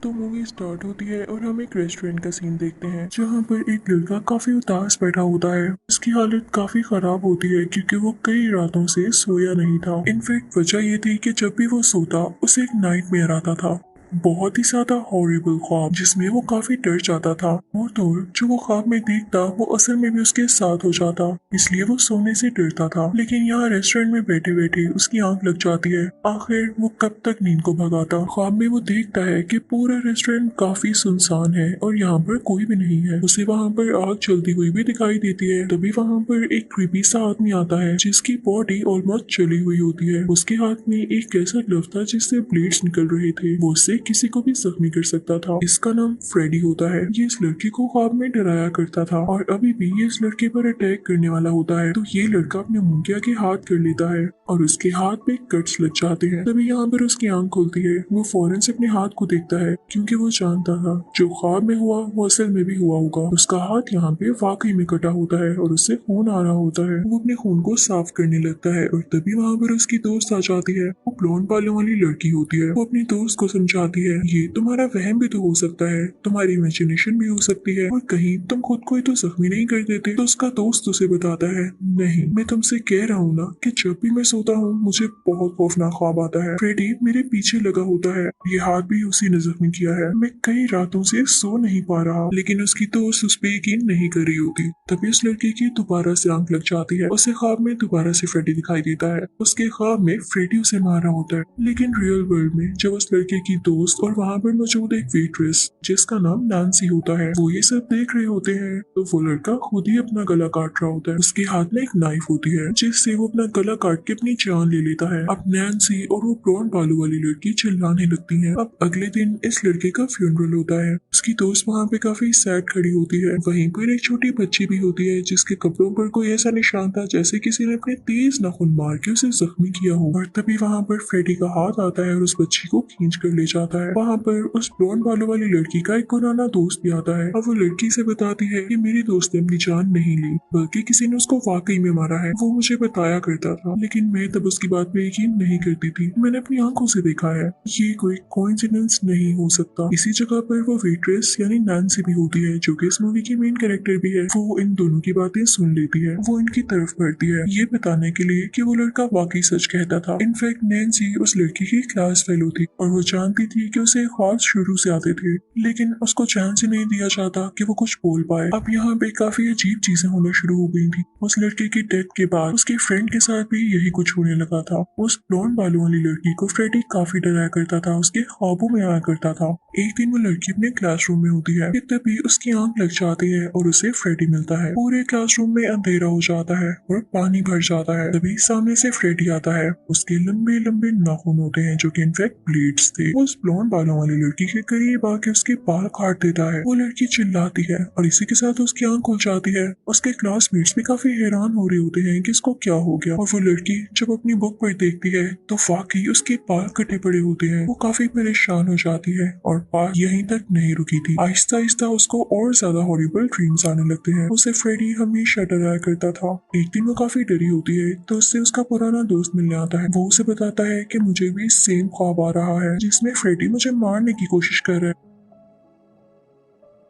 तो movie start होती है और हम एक रेस्टोरेंट का सीन देखते हैं जहाँ पर एक लड़का काफी उदास बैठा होता है। उसकी हालत काफी खराब होती है क्योंकि वो कई रातों से सोया नहीं था। इनफैक्ट वजह ये थी कि जब भी वो सोता उसे एक नाइटमेयर आता था, बहुत ही ज्यादा हॉरिबल ख्वाब जिसमें वो काफी डर जाता था। और तो जो वो ख्वाब में देखता वो असल में भी उसके साथ हो जाता, इसलिए वो सोने से डरता था। लेकिन यहाँ रेस्टोरेंट में बैठे बैठे उसकी आंख लग जाती है। आखिर वो कब तक नींद को भगाता। ख्वाब में वो देखता है कि पूरा रेस्टोरेंट काफी सुनसान है और यहाँ पर कोई भी नहीं है। उसे वहाँ पर आग जलती हुई भी दिखाई देती है। तभी वहाँ पर एक क्रीपी सा आदमी आता है जिसकी बॉडी ऑलमोस्ट जली हुई होती है। उसके हाथ में एक ऐसा ग्लव था जिससे ब्लेड्स निकल रहे थे। वो उससे किसी को भी जख्मी कर सकता था। इसका नाम फ्रेडी होता है। ये इस लड़की को ख्वाब में डराया करता था और अभी भी ये इस लड़के पर अटैक करने वाला होता है। तो ये लड़का अपने मुंडिया के हाथ कर लेता है और उसके हाथ पे कट्स लग जाते हैं। तभी यहाँ पर उसकी आंख खुलती है। वो फौरन से अपने हाथ को देखता है क्योंकि वो जानता था जो ख्वाब में हुआ वो असल में भी हुआ होगा। उसका हाथ यहाँ पे वाकई में कटा होता है और उससे खून आ रहा होता है। वो अपने खून को साफ करने लगता है और तभी वहाँ पर उसकी दोस्त आ जाती है। वो ब्लॉन्ड बालों वाली लड़की होती है। वो अपनी दोस्त को समझाती है ये तुम्हारा वहम भी तो हो सकता है, तुम्हारी इमेजिनेशन भी हो सकती है और कहीं तुम खुद को ही तो जख्मी नहीं कर देते। तो उसका दोस्त उसे बताता है नहीं, मैं तुमसे कह रहा हूँ ना कि जब भी मैं सोता हूँ मुझे बहुत खौफनाक ख्वाब आता है। फ्रेडी मेरे पीछे लगा होता है, ये हाथ भी उसी ने जख्मी किया है। मैं कई रातों से सो नहीं पा रहा। लेकिन उसकी दोस्त उस पर यकीन नहीं कर रही होती। तभी उस लड़की की दोबारा से आंख लग जाती है। उसे ख्वाब में दोबारा से फ्रेडी दिखाई देता है। उसके ख्वाब में फ्रेडी उसे मार रहा होता है। लेकिन रियल वर्ल्ड में जब उस लड़के की दोस्त और वहाँ पर मौजूद एक वेट्रेस जिसका नाम नैन्सी होता है वो ये सब देख रहे होते हैं, तो वो लड़का खुद ही अपना गला काट रहा होता है। उसके हाथ में एक नाइफ होती है जिससे वो अपना गला काट के अपनी जान ले लेता है। अब नैन्सी और वो ब्लॉन्ड बालों वाली लड़की चिल्लाने लगती है। अब अगले दिन इस लड़के का फ्यूनरल होता है। उसकी दोस्त वहाँ पे काफी सैड खड़ी होती है। वहीं पर एक छोटी बच्ची भी होती है जिसके कपड़ों पर कोई ऐसा निशान था जैसे किसी ने अपने तेज नाखून मार के उसे जख्मी किया हो। और तभी वहाँ पर फ्रेडी का हाथ आता है और उस बच्ची को खींच कर ले जाता है। वहाँ पर उस ब्लॉन्ड बालों वाली लड़की का एक पुराना दोस्त भी आता है। अब वो लड़की से बताती है कि मेरी दोस्त ने अपनी जान नहीं ली बल्कि किसी ने उसको वाकई में मारा है। वो मुझे बताया करता था लेकिन मैं तब उसकी बात पे यकीन नहीं करती थी। मैंने अपनी आंखों से देखा है, ये कोई कोइंसिडेंस नहीं हो सकता। इसी जगह पर वो वेट्रेस यानी नैन्सी भी होती है जो कि इस मूवी की मेन कैरेक्टर भी है। वो इन दोनों की बातें सुन लेती है। वो इनकी तरफ बढ़ती है ये बताने के लिए कि वो लड़का वाकई सच कहता था। इनफैक्ट नैन्सी उस लड़की की क्लास फेलो थी और वो जानती थी कि उसे ख्वाब शुरू से आते थे लेकिन उसको चांस ही नहीं दिया जाता कि वो कुछ बोल पाए। अब यहाँ पे काफी अजीब चीजें होना शुरू हो गई थी। उस लड़के की डेथ के बाद उसके फ्रेंड के साथ भी यही कुछ होने लगा था। उस ब्लॉन्ड बालों वाली लड़की को फ्रेडी काफी डराया करता था, उसके ख्वाबों में आया करता था। एक दिन वो लड़की अपने क्लासरूम में होती है, तभी उसकी आंख लग जाती है और उसे फ्रेडी मिलता है। पूरे क्लासरूम में अंधेरा हो जाता है और पानी भर जाता है। तभी सामने से फ्रेडी आता है। उसके लंबे लंबे नाखून होते हैं जो कि इनफैक्ट ब्लेड्स थे। वो उस ब्लॉन्ड बालों वाली लड़की के करीब आके उसके बाल काट देता है। वो लड़की चिल्लाती है और इसी के साथ उसकी आंख खुल जाती है। उसके क्लासमेट्स भी काफी हैरान हो रहे होते हैं कि इसको क्या हो गया। और वो लड़की जब अपनी बुक पर देखती है तो वाकई उसके बाल कटे पड़े होते हैं। वो काफी परेशान हो जाती है और बात यहीं तक नहीं रुकी थी। आहिस्ता आहिस्ता उसको और ज्यादा हॉरिबल ड्रीम्स आने लगते हैं। उसे फ्रेडी हमेशा डराया करता था। एक दिन वो काफी डरी होती है तो उससे उसका पुराना दोस्त मिलने आता है। वो उसे बताता है कि मुझे भी सेम ख्वाब आ रहा है जिसमें फ्रेडी मुझे मारने की कोशिश कर रहा है।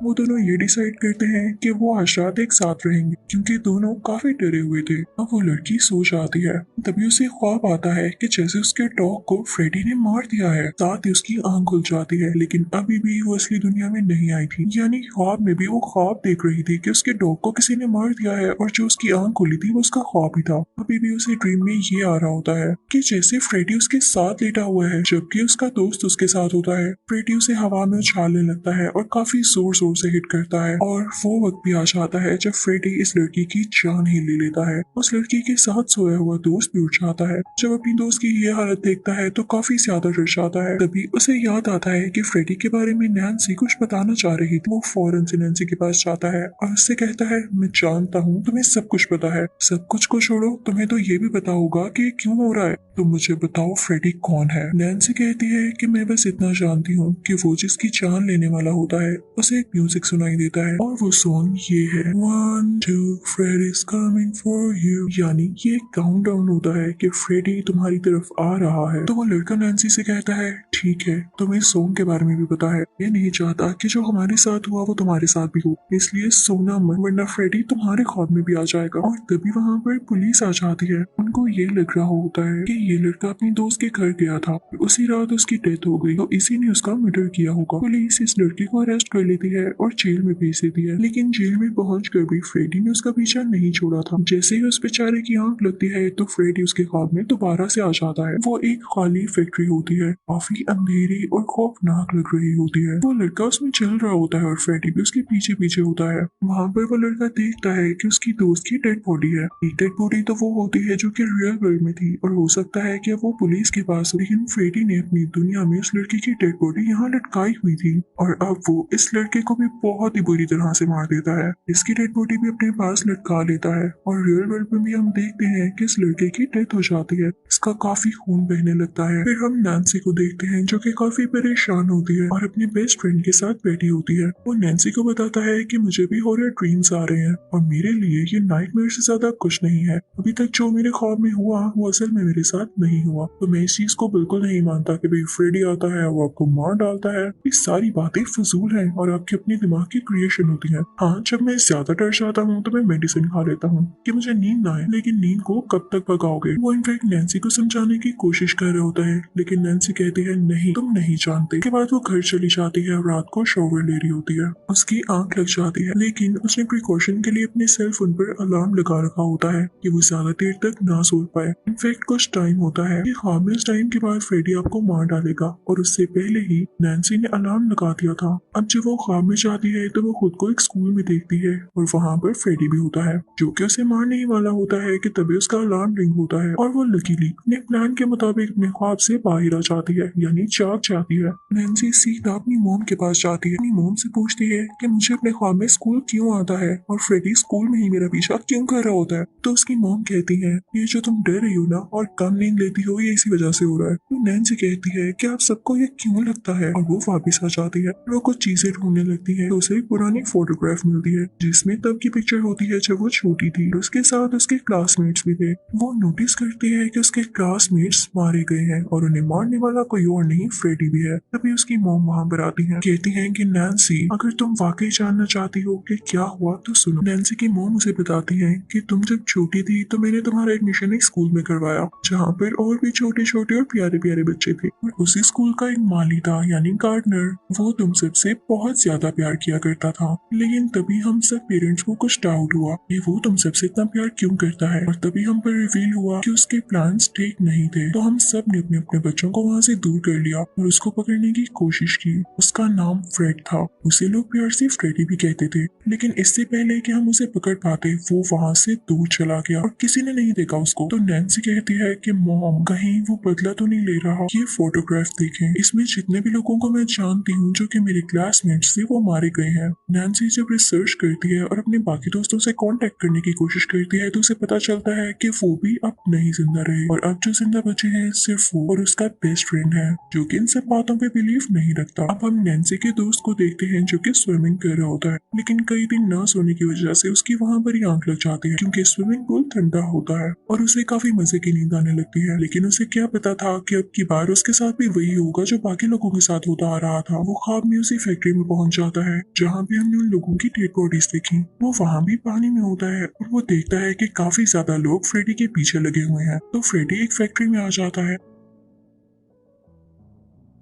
वो दोनों ये डिसाइड करते हैं कि वो आज रात एक साथ रहेंगे क्योंकि दोनों काफी डरे हुए थे। अब वो लड़की सो जाती है। तभी उसे ख्वाब आता है कि जैसे उसके डॉग को फ्रेडी ने मार दिया है। साथ ही उसकी आंख खुल जाती है लेकिन अभी भी वो असली दुनिया में नहीं आई थी। यानी ख्वाब में भी वो ख्वाब देख रही थी कि उसके डॉग को किसी ने मार दिया है और जो उसकी आंख खुली थी वो उसका ख्वाब ही था। अभी भी उसे ड्रीम में ये आ रहा होता है कि जैसे फ्रेडी उसके साथ लेटा हुआ है जबकि उसका दोस्त उसके साथ होता है। फ्रेडी उसे हवा में उछालने लगता है और काफी जोर से हिट करता है और वो वक्त भी आ जाता है जब फ्रेडी इस लड़की की जान ही ले लेता है। उस लड़की के साथ सोया हुआ दोस्त भी उठ जाता है। जब अपनी दोस्त की ये हालत देखता है तो काफी ज्यादा डर जाता है। तभी उसे याद आता है कि फ्रेडी के बारे में नैन्सी कुछ बताना चाह रही थी। वो फौरन से नैन्सी के पास जाता है और उससे कहता है मैं जानता हूँ तुम्हें सब कुछ पता है, सब कुछ को छोड़ो तुम्हें तो ये भी पता होगा कि ये क्यों हो रहा है। तो मुझे बताओ फ्रेडी कौन है। नैन्सी कहती है कि मैं बस इतना जानती हूँ कि वो जिसकी जान लेने वाला होता है उसे एक म्यूजिक सुनाई देता है और वो सॉन्ग ये है 1 2 Freddy is coming for you, यानी ये काउंट डाउन होता है कि फ्रेडी तुम्हारी तरफ आ रहा है। तो वो लड़का नैन्सी से कहता है ठीक है, तुम्हें सॉन्ग के बारे में भी पता है, ये नहीं चाहता कि जो हमारे साथ हुआ वो तुम्हारे साथ भी हो, इसलिए सोना मत वरना फ्रेडी तुम्हारे ख्वाब में भी आ जाएगा। और तभी वहाँ पर पुलिस आ जाती है। उनको ये लग रहा होता है कि ये लड़का अपने दोस्त के घर गया था, उसी रात उसकी डेथ हो गई, तो इसी ने उसका मर्डर किया होगा। पुलिस इस लड़के को अरेस्ट कर लेती है और जेल में भेज देती है। लेकिन जेल में पहुंचकर भी फ्रेडी ने उसका पीछा नहीं छोड़ा था। जैसे ही उस बेचारे की आंख लगती है तो फ्रेडी उसके ख्वाब में दोबारा से आ जाता है। वो एक खाली फैक्ट्री होती है, काफी अंधेरी और खौफनाक लग रही होती है। वो लड़का उसमें चल रहा होता है और फ्रेडी भी उसके पीछे पीछे होता है। वहाँ पर वो लड़का देखता है कि उसकी दोस्त की डेड बॉडी है। एक डेड बॉडी तो वो होती है जो कि रियल वर्ल्ड में थी और हो सकता है कि वो पुलिस के पास हो, लेकिन फ्रेडी ने अपनी दुनिया में उस लड़की की डेड बॉडी यहाँ लटकाई हुई थी और अब वो इस लड़के को भी बहुत ही बुरी तरह से मार देता है। इसकी डेड बॉडी भी अपने पास लटका लेता है और रियल वर्ल्ड में भी हम देखते हैं कि इस लड़के की डेथ हो जाती है, इसका काफी खून बहने लगता है। फिर हम नैन्सी को देखते हैं जो कि काफी परेशान होती है और अपने बेस्ट फ्रेंड के साथ बैठी होती है। वो नैन्सी को बताता है कि मुझे भी हॉरर ड्रीम्स आ रहे हैं और मेरे लिए ये नाइटमेयर से ज्यादा कुछ नहीं है। अभी तक जो मेरे ख्वाब में हुआ वो असल में मेरे साथ नहीं हुआ, तो मैं इस चीज को बिल्कुल नहीं मानता कि भाई फ्रेडी आता है वो आपको मार डालता है। ये सारी बातें फजूल हैं और आपके अपने दिमाग की क्रिएशन होती है। हाँ, जब मैं ज्यादा डर जाता हूँ तो मैं मेडिसिन खा लेता हूँ कि मुझे नींद ना आए, लेकिन नींद को कब तक भगाओगे। वो इनफैक्ट नैन्सी को समझाने की कोशिश कर रहा होता है, लेकिन नैन्सी कहती है नहीं, तुम नहीं जानते। के बाद वो घर चली जाती है, रात को शॉवर ले रही होती है, उसकी आंख लग जाती है, लेकिन उसने प्रिकॉशन के लिए अपने सेल फोन पर अलार्म लगा रखा होता है कि वो ज्यादा देर तक ना सो पाए। इनफैक्ट कुछ टाइम होता है कि ख्वाब में इस टाइम के बाद फ्रेडी आपको मार डालेगा और उससे पहले ही नैन्सी ने अलार्म लगा दिया था। अब जब वो ख्वाब में जाती है तो वो खुद को एक स्कूल में देखती है और वहाँ पर फ्रेडी भी होता है जो कि उसे मारने ही वाला होता है कि तभी उसका अलार्म रिंग होता है और वो लकीली अपने प्लान के मुताबिक अपने ख्वाब से बाहर आ जाती है, यानी जाग जाती है। नैन्सी सीधा अपनी मोम के पास जाती है, अपनी मोम से पूछती है कि मुझे अपने ख्वाब में स्कूल क्यों आता है और फ्रेडी स्कूल में ही मेरा पीछा क्यों कर रहा होता है। तो उसकी मोम कहती है ये जो तुम डर रही हो ना और कम नींद लेती हो ये इसी वजह से हो रहा है। तो नैन्सी कहती है कि आप सबको ये क्यों लगता है और वो वापस आ जाती है। वो कुछ चीजें ढूंढने लगती है तो उसे एक पुरानी फोटोग्राफ मिलती है जिसमें तब की पिक्चर होती है जब वो छोटी थी, उसके साथ उसके क्लासमेट्स भी थे। वो नोटिस करती है कि उसके क्लासमेट्स मारे गए हैं और उन्हें मारने वाला कोई और नहीं फ्रेडी भी है। तभी उसकी मॉम वहाँ पर आती है, कहती है कि नैन्सी अगर तुम वाकई जानना चाहती हो कि क्या हुआ तो सुनो। नैन्सी की मॉम उसे बताती है कि तुम जब छोटी थी तो मैंने तुम्हारा एडमिशन एक स्कूल में करवाया जहाँ पर और भी छोटे छोटे और प्यारे प्यारे बच्चे थे और उसी स्कूल का एक माली था यानी गार्डनर, वो तुम सबसे बहुत ज्यादा प्यार किया करता था। लेकिन तभी हम सब पेरेंट्स को कुछ डाउट हुआ कि वो तुम सबसे इतना प्यार क्यों करता है और तभी हम पर रिवील हुआ कि उसके प्लान्स ठीक नहीं थे। तो हम सब ने अपने अपने बच्चों को वहाँ से दूर कर लिया और उसको पकड़ने की कोशिश की। उसका नाम फ्रेड था, उसे लोग प्यार से फ्रेडी भी कहते थे, लेकिन इससे पहले कि हम उसे पकड़ पाते वो वहाँ से दूर चला गया और किसी ने नहीं देखा उसको। तो नैन्सी कहती है कि मॉम कहीं वो बदला तो नहीं ले रहा। ये फोटोग्राफ देखें, इसमें जितने भी लोगों को मैं जानती हूँ जो कि मेरे क्लासमेट्स थे वो मारे गए हैं। नैन्सी जब रिसर्च करती है और अपने बाकी दोस्तों से कांटेक्ट करने की कोशिश करती है तो उसे पता चलता है कि वो भी अब नहीं जिंदा रहे और अब जो जिंदा बचे हैं सिर्फ वो और उसका बेस्ट फ्रेंड है जो कि इन सब बातों पे बिलीव नहीं रखता। अब हम नैन्सी के दोस्त को देखते हैं जो कि स्विमिंग कर रहा होता है, लेकिन कई दिन न सोने की वजह से उसकी वहाँ पर ही आंख लग जाती है क्योंकि स्विमिंग पूल ठंडा होता है और उसे काफी मजे की नींद आने लगती है। लेकिन उसे क्या पता था कि अब की बार उसके साथ भी वही होगा जो बाकी लोगों के साथ होता आ रहा था। वो ख्वाब में उसी फैक्ट्री में पहुंच जाता है जहाँ पे हमने उन लोगों की डेड बॉडीज देखी। वो वहाँ भी पानी में होता है और वो देखता है कि काफी ज्यादा लोग फ्रेडी के पीछे लगे हुए हैं। तो फ्रेडी एक फैक्ट्री में आ जाता है,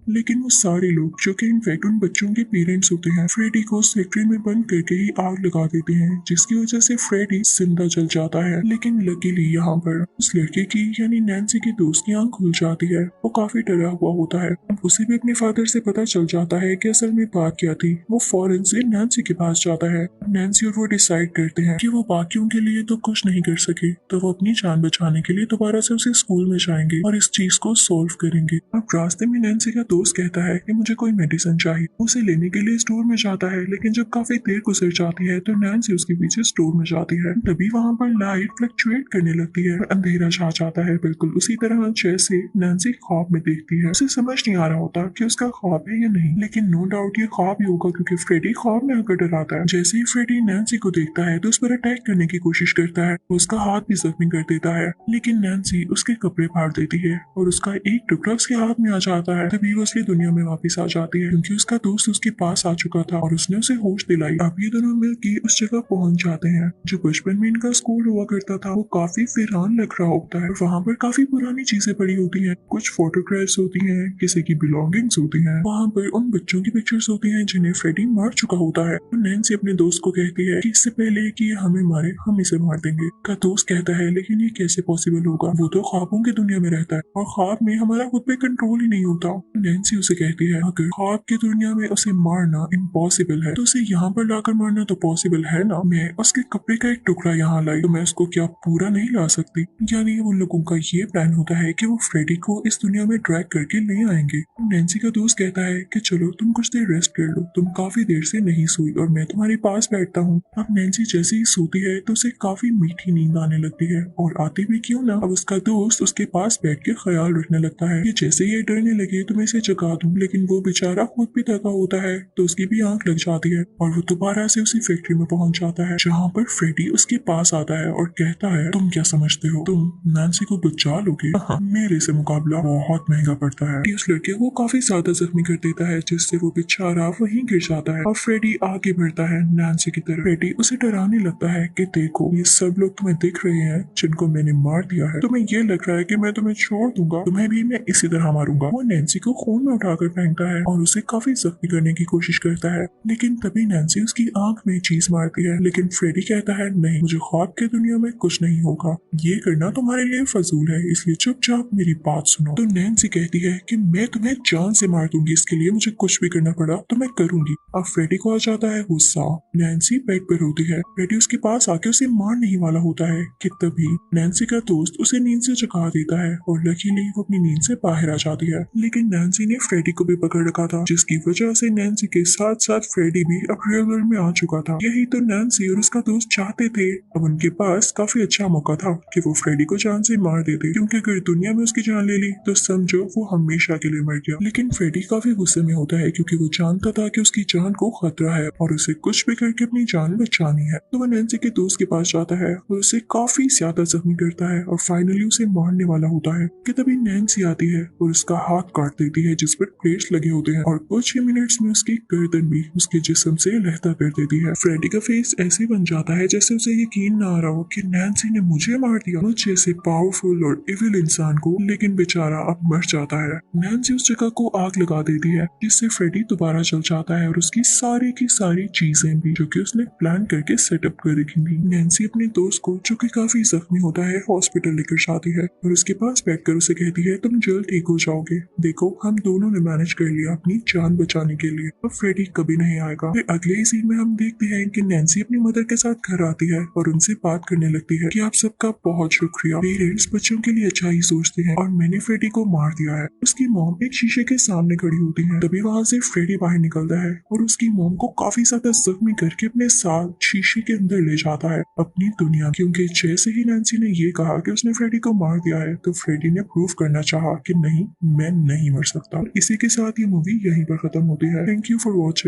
लेकिन वो सारे लोग जो कि इनफैक्ट उन बच्चों के पेरेंट्स होते हैं फ्रेडी को उस फैक्ट्री में बंद करके ही आग लगा देते हैं जिसकी वजह से फ्रेडी जिंदा जल जाता है। लेकिन लकीली यहाँ पर उस लड़के की यानी नैन्सी के दोस्त की आंख खुल जाती है। वो काफी डरा हुआ होता है। अब उसे भी अपने फादर से पता चल जाता है कि असल में बात क्या थी। वो फौरन से नैन्सी के पास जाता है। नैन्सी और वो डिसाइड करते हैं कि वो बाकियों के लिए तो कुछ नहीं कर सके तो वो अपनी जान बचाने के लिए दोबारा से उसे स्कूल में जाएंगे और इस चीज को सोल्व करेंगे। अब रास्ते में नैन्सी का दोस्त कहता है कि मुझे कोई मेडिसिन चाहिए। उसे लेने के लिए स्टोर में जाता है, लेकिन जब काफी देर गुजर जाती है तो नैन्सी उसके पीछे स्टोर में जाती है। तभी वहाँ पर लाइट फ्लक्चुएट करने लगती है और अंधेरा छा जाता है, बिल्कुल उसी तरह जैसे नैन्सी ख्वाब में देखती है। उसे समझ नहीं आ रहा होता कि उसका ख्वाब है या नहीं, लेकिन नो डाउट ये ख्वाब ही होगा क्योंकि फ्रेडी ख्वाब में आकर डराता है। जैसे ही फ्रेडी नैन्सी को देखता है तो उस पर अटैक करने की कोशिश करता है, वो उसका हाथ भी जख्मी कर देता है, लेकिन नैन्सी उसके कपड़े फाड़ देती है और उसका एक टुकड़ा उसके हाथ में आ जाता है। तभी वो असली दुनिया में वापस आ जाती है क्योंकि उसका दोस्त उसके पास आ चुका था और उसने उसे होश दिलाई। अब ये दोनों मिलकर उस जगह पहुंच जाते हैं जो बचपन में इनका स्कूल हुआ करता था। वो काफी वीरान लग रहा होता है। वहाँ पर काफी पुरानी चीजें पड़ी होती हैं, कुछ फोटोग्राफ्स होती हैं, किसी की बिलोंगिंग्स होती हैं। वहाँ पर उन बच्चों की पिक्चर्स होती हैं जिन्हें फ्रेडी मार चुका होता है। तो नैन्सी अपने दोस्त को कहती है कि इससे पहले कि ये हमें मारे हम इसे मार देंगे। का दोस्त कहता है लेकिन ये कैसे पॉसिबल होगा, वो तो ख्वाबों की दुनिया में रहता है और ख्वाब में हमारा खुद पे कंट्रोल ही नहीं होता। नैन्सी उसे कहती है अगर ख्वाब की दुनिया में उसे मारना इम्पॉसिबल है तो उसे यहाँ पर लाकर मारना तो पॉसिबल है ना। मैं उसके कपड़े का एक टुकड़ा यहाँ लाई तो मैं उसको क्या पूरा नहीं ला सकती। यानी उन लोगों का ये प्लान होता है कि वो फ्रेडी को इस दुनिया में ड्रैग करके ले आएंगे। नैन्सी का दोस्त कहता है कि चलो तुम कुछ देर रेस्ट कर लो, तुम काफी देर से नहीं सोई और मैं तुम्हारे पास बैठता हूँ। अब नैन्सी जैसे ही सोती है तो उसे काफी मीठी नींद आने लगती है और आती भी क्यों ना। अब उसका दोस्त उसके पास बैठ के ख्याल रखने लगता है कि जैसे ये डरने लगे तो मैं इसे जगा दूं, लेकिन वो बेचारा खुद भी थका होता है तो उसकी भी आंख लग जाती है और वो दोबारा से उसी फैक्ट्री में पहुंच जाता है जहाँ पर फ्रेडी उसके पास आता है और कहता है तुम क्या समझते हो, तुम नैन्सी को बचा लोगे? मेरे से मुकाबला बहुत महंगा पड़ता है। उस लड़के को काफी ज्यादा जख्मी कर देता है जिससे वो बेचारा वहीं गिर जाता है और फ्रेडी आगे बढ़ता है नैन्सी की तरफ। फ्रेडी उसे डराने लगता है कि देखो ये सब लोग तुम्हें दिख रहे हैं जिनको मैंने मार दिया है, तुम्हें ये लग रहा है कि मैं तुम्हें छोड़ दूंगा, तुम्हें भी मैं इसी तरह मारूंगा। वो नैन्सी को खून में उठाकर फेंकता है और उसे काफी जख्मी करने की कोशिश करता है, लेकिन तभी नैन्सी उसकी आंख में चीज मारती है। लेकिन फ्रेडी कहता है नहीं, मुझे ख्वाब की दुनिया में कुछ नहीं होगा, ये करना तुम्हारे लिए फजूल है, इसलिए चुपचाप मेरी बात सुनो। तो नैन्सी कहती है कि मैं तुम्हें जान से मार दूंगी, इसके लिए मुझे कुछ भी करना पड़ा तो मैं करूंगी। अब फ्रेडी को आ जाता है गुस्सा। नैन्सी बेड पर होती है, फ्रेडी उसके पास आके उसे मारने ही वाला होता है कि तभी नैन्सी का दोस्त उसे नींद से जगा देता है और लकीली वो अपनी नींद से बाहर आ जाती है। लेकिन नैन्सी ने फ्रेडी को भी पकड़ रखा था जिसकी वजह से नैन्सी के साथ साथ फ्रेडी भी अब रियल वर्ल्ड में आ चुका था। यही तो नैन्सी और उसका दोस्त चाहते थे। अब उनके पास काफी अच्छा मौका था कि वो फ्रेडी को जान से मार देते, क्योंकि अगर दुनिया में उसकी जान ले ली तो समझो वो हमेशा के लिए मर गया। लेकिन फ्रेडी काफी गुस्से में होता है क्योंकि वो जानता था कि उसकी जान को खतरा है और उसे कुछ भी करके अपनी जान बचानी है। तो वो नैन्सी के दोस्त के पास जाता है और उसे काफी ज्यादा जख्मी करता है और फाइनली उसे मारने वाला होता है कि तभी नैन्सी आती है और उसका हाथ काट देती है जिस पर प्लेट्स लगे होते हैं और कुछ ही मिनट्स में उसकी गर्दन भी उसके जिस्म से लहता कर देती है। फ्रेडी का फेस ऐसे बन जाता है जैसे उसे यकीन ना आ रहा हो कि नैन्सी ने मुझे मार दिया, मुझ जैसे पावरफुल और इविल इंसान को। लेकिन बेचारा अब मर जाता है। नैन्सी उस जगह को आग लगा देती है जिससे फ्रेडी दोबारा चल जाता है और उसकी सारी की सारी चीजें भी जो कि उसने प्लान करके सेटअप कर रखी थी। नैन्सी अपने दोस्त को जो कि काफी जख्मी होता है हॉस्पिटल लेकर जाती है और उसके पास बैठकर उसे कहती है तुम जल्द ठीक हो जाओगे, देखो हम दोनों ने मैनेज कर लिया अपनी जान बचाने के लिए, अब फ्रेडी कभी नहीं आएगा। फिर अगले ही सीन में हम देखते हैं कि नैन्सी अपनी मदर के साथ घर आती है और उनसे बात करने लगती है कि आप सबका बहुत शुक्रिया, पेरेंट्स बच्चों के लिए अच्छा ही सोचते हैं और मैंने फ्रेडी को मार दिया है। उसकी मॉम एक शीशे के सामने खड़ी होती है, तभी वहाँ से फ्रेडी बाहर निकलता है और उसकी मॉम को काफी ज्यादा जख्मी करके अपने साथ शीशे के अंदर ले जाता है अपनी दुनिया, क्योंकि जैसे ही नैन्सी ने ये कहा कि उसने फ्रेडी को मार दिया है तो फ्रेडी ने प्रूव करना चाहा कि नहीं, मैं नहीं मर सकता। इसी के साथ ये मूवी यहीं पर खत्म होती है। Thank you for watching.